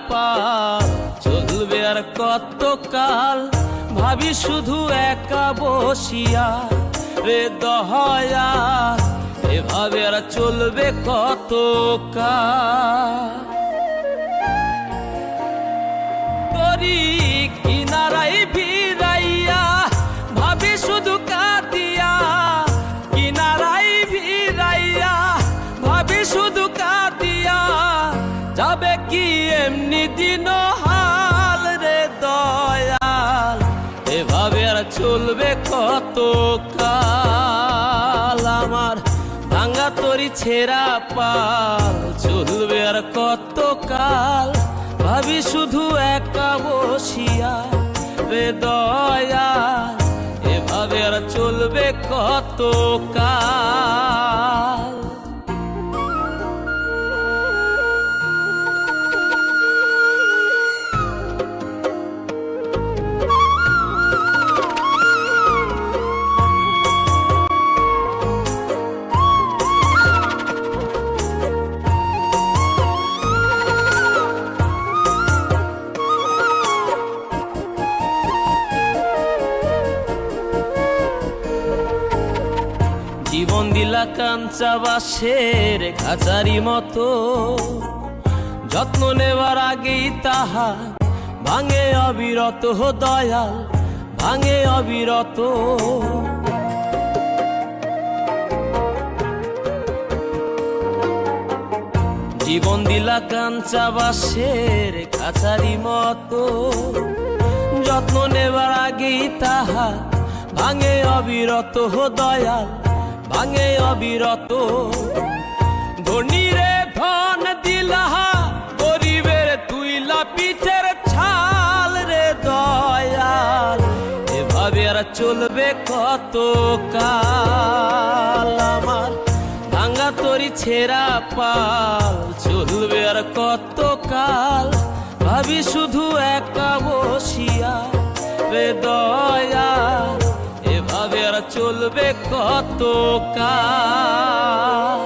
পাল, চলবে আর কত কাল, ভাবি শুধু একা বসিয়া রে দয়াল, এভাবে আর চলবে কত কাল। তরি কিনারাই ভিড়াইয়া ভাবি শুধু কাঁদিয়া, কিনারাই ভিড়াইয়া ভাবি শুধু কাঁদিয়া, যাবে কি এমনি দিন হাল রে দয়াল, এভাবে আর চলবে কত কাল। আমার ভাঙা তরি ছেঁড়া পাল, চলবে আর কত কাল, ভাবি শুধু একা বসিয়া রে দয়াল, এভাবে আর চলবে কত কাল। জীবন দিলা কাঞ্চা বাঁশের খাঁচারি মতো, যত্ন নেবার আগেই তাহা ভাঙে অবিরত দয়াল, ভাঙে অবিরত। জীবন দিলা কাঞ্চা বাঁশের খাঁচারি মতো, যত্ন নেবার আগেই তাহা ভাঙে অবিরত দয়াল, ভাঙে অবিরত। ধনীরে ধন দিলা, গরিবের তুইলা পিঠের ছাল রে দয়াল, এভাবে আর চলবে কত কাল। আমার ভাঙা তরি ছেঁড়া পাল, চলবে আর কত কাল, ভাবি শুধু একা বসিয়া রে দয়াল, এভাবে আর চলবে কত কাল।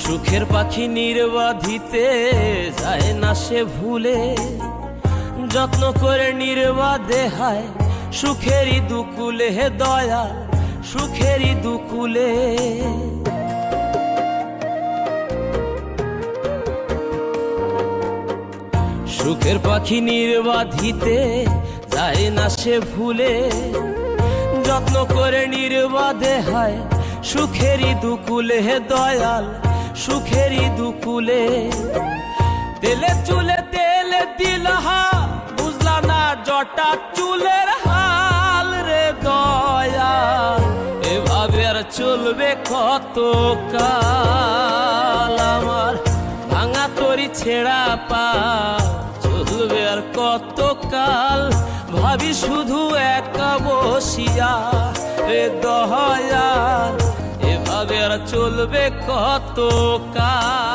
সুখের পাখি নির্বাধিতে যায় না সে ভুলে, যত্ন করে নির্বাধে হায় সুখেরই দুকুলে হে দয়াল, সুখেরই দুকুলে। সুখের পাখি নির্বাধিতে যায় না সে ভুলে, যত্ন করে নির্বাধে হায় সুখেরই দুকুলে হে দয়াল, সুখেরই দুকুলে। তেলে চুলে তেলে দিলহা, বুঝলা না জটা চুলের হাল রে দয়াল, এভাবে আর চলবে কত কাল। আমার ভাঙা তরি ছেঁড়া পাল, চলবে আর কত কাল, ভাবি শুধু একা বসিয়া রে দয়াল, এভাবে আর চলবে কত কাল।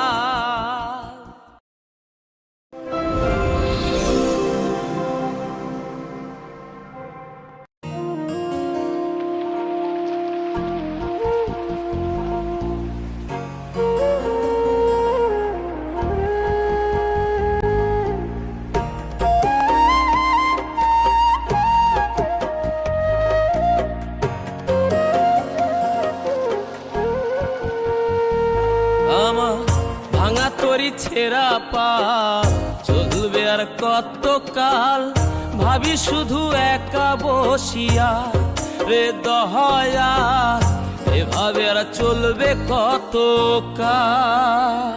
আমার ভাঙা তরি ছেঁড়া পাল, চলবে আর কত কাল, ভাবি শুধু একা বসিয়া রে দয়াল, এভাবে আর চলবে কত কাল।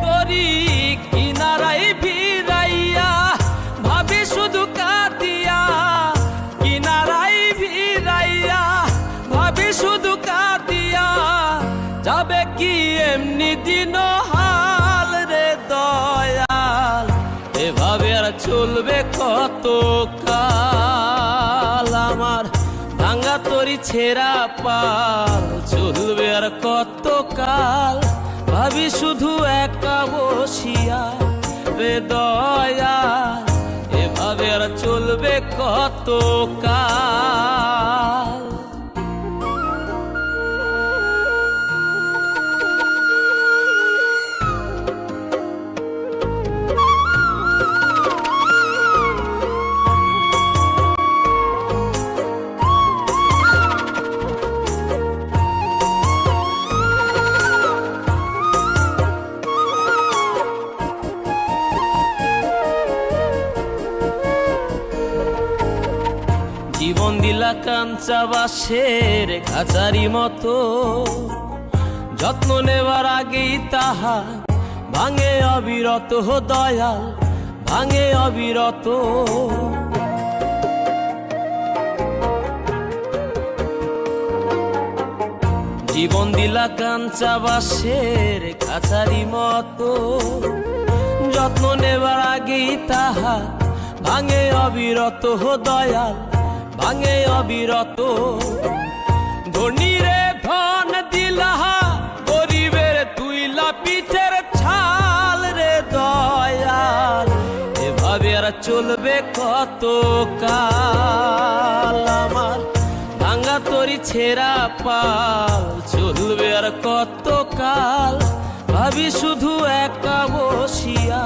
তরি কিনারাই ভিড়াইয়া ভাবি শুধু কাঁদিয়া, কিনারাই ভিড়াইয়া ভাবি শুধু কাঁদিয়া, যাবে কি এমনি দিন হাল রে দয়াল, এভাবে আর চলবে কত কাল, আমার ভাঙা তরি ছেঁড়া পাল চলবে আর কত কাল, ভাবি শুধু একা বসিয়া রে দয়াল, এভাবে আর চলবে কত কাল। জীবন দিলা কাঞ্চা বাঁশের খাঁচারি মতো, যত্ন নেবার আগেই তাহা ভাঙে অবিরত দয়াল, ভাঙে অবিরত। জীবন দিলা কাঞ্চা বাঁশের খাঁচারি মতো, যত্ন নেবার আগেই তাহা ভাঙে অবিরত দয়াল, ভাঙে অবিরত। ধনীরে ধন দিলা, গরিবের তুইলা পিঠের ছাল রে দয়াল, এভাবে আর চলবে কত কাল, আমার ভাঙা তরি ছেঁড়া পাল চলবে আর কত কাল, ভাবি শুধু একা বসিয়া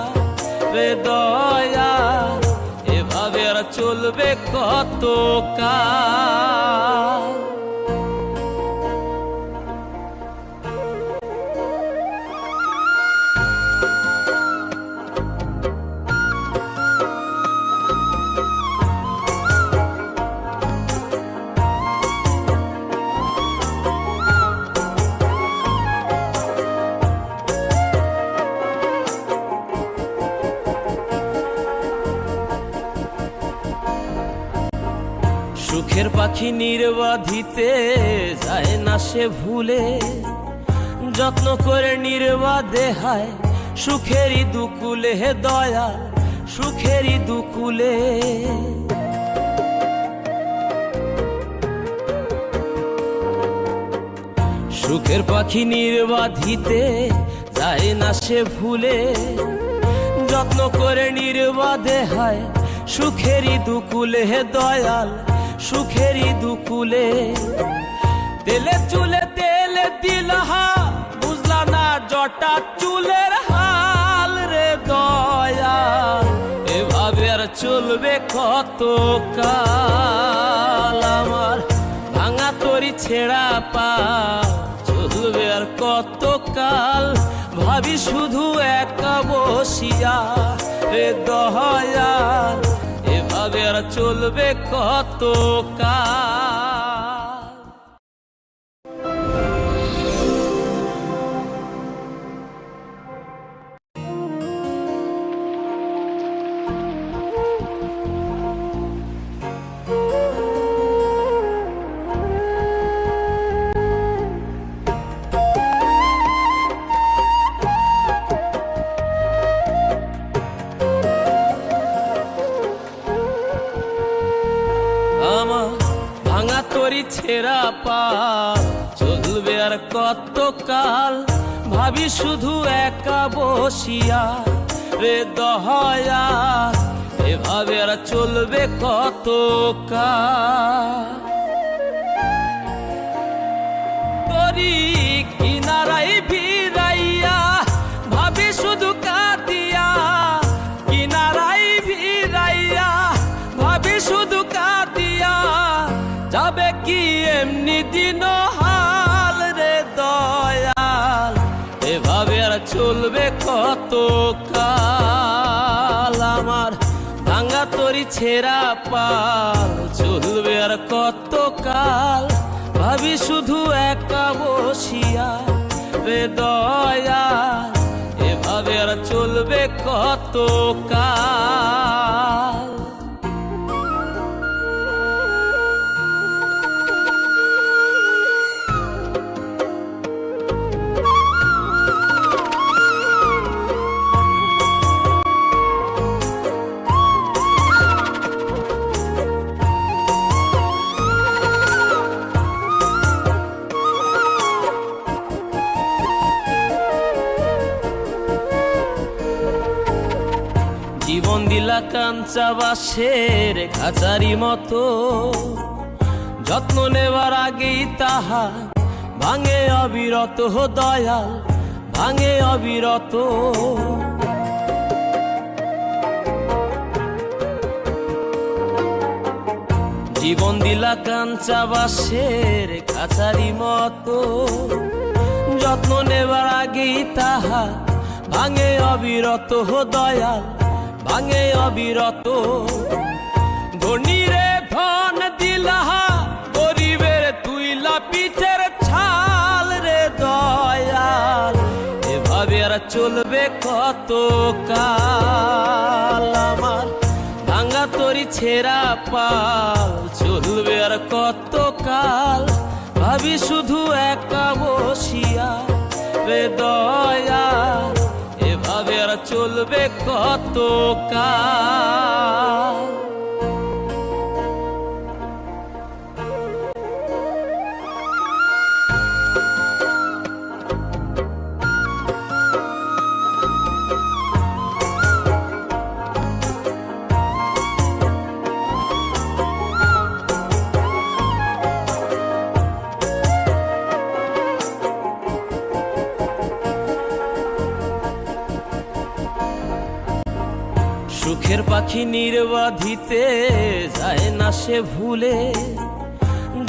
রে দয়াল, এভাবে আর চলবে কত কাল। সুখের পাখি নির্বাধিতে যায় না সে ভুলে, যত্ন করে নির্বাধে হায় সুখেরই দুকুলে হে দয়াল, সুখেরই দুকুলে। সুখের পাখি নির্বাধিতে যায় না সে ভুলে, যত্ন করে নির্বাধে হায় সুখেরই দুকুলে হে দয়াল, সুখেরই দুকুলে। তেলে চুলে তেল দিলহা, বুঝলা না জটা চুলের হাল রে দয়াল, এভাবে আর চলবে কত কাল, আমার ভাঙা তরি ছেঁড়া পাল চলবে আর কত কাল, ভাবি শুধু একা বসিয়া রে দয়াল, এভাবে আর চলবে কত কাল। আমার ভাঙা তরি ছেঁড়া পাল চলবে আর কত কাল, ভাবি শুধু একা বসিয়া রে দয়াল, এভাবে আর চলবে কত কাল। তরি কিনারাই ভিড়াইয়া ভাবি শুধু কাঁদিয়া, কিনারাই ভিড়াইয়া ভাবি শুধু কাঁদিয়া, যাবে কি এমনি দিন হাল রে দয়াল, এভাবে আর চলবে কত কাল, আমার ভাঙা তরি ছেঁড়া পাল চলবে আর কত কাল, ভাবি শুধু একা বসিয়া রে দয়াল, এভাবে আর চলবে কত কাল। কাঞ্চা বাঁশের খাঁচারি মতো, যত্ন নেবার আগেই তাহা ভাঙে অবিরত, দয়াল ভাঙে অবিরত। জীবন দিলা কাঞ্চা বাঁশের খাঁচারি মতো, যত্ন নেবার আগেই তাহা ভাঙে অবিরত, দয়াল ভাঙে অবিরত। ধনীরে ধন দিলা, গরিবের তুইলা পিঠের ছাল রে দয়াল, এভাবে আর চলবে কত কাল? আমার ভাঙা তরি ছেঁড়া পাল চলবে আর কত কাল? ভাবি শুধু একা বসিয়া রে দয়াল, এভাবে আর চলবে কত কাল? সুখের পাখি নির্বাধিতে যায় না সে ভুলে,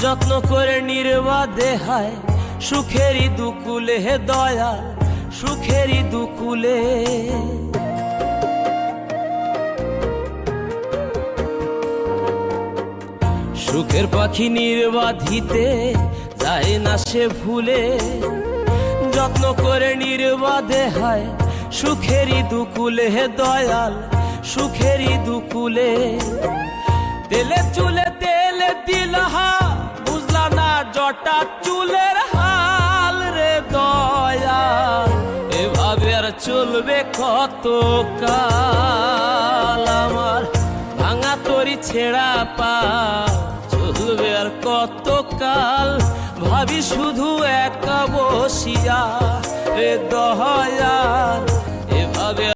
যত্ন করে নির্বাধে হায় সুখেরই দুকুলে, হে দয়াল সুখেরই দুকুলে। সুখের পাখি নির্বাধিতে যায় না সে ভুলে, যত্ন করে নির্বাধে হায় সুখেরই দুকুলে, হে দয়াল সুখেরই দুকুলে। তেলে চুলে তেলে দিলহা, বুঝলা না জটা চুলের হাল রে দয়াল, এভাবে আর চলবে কত কাল? আমার ভাঙা তরি ছেঁড়া পাল চলবে আর কত কাল? ভাবি শুধু একা বসিয়া রে দয়াল,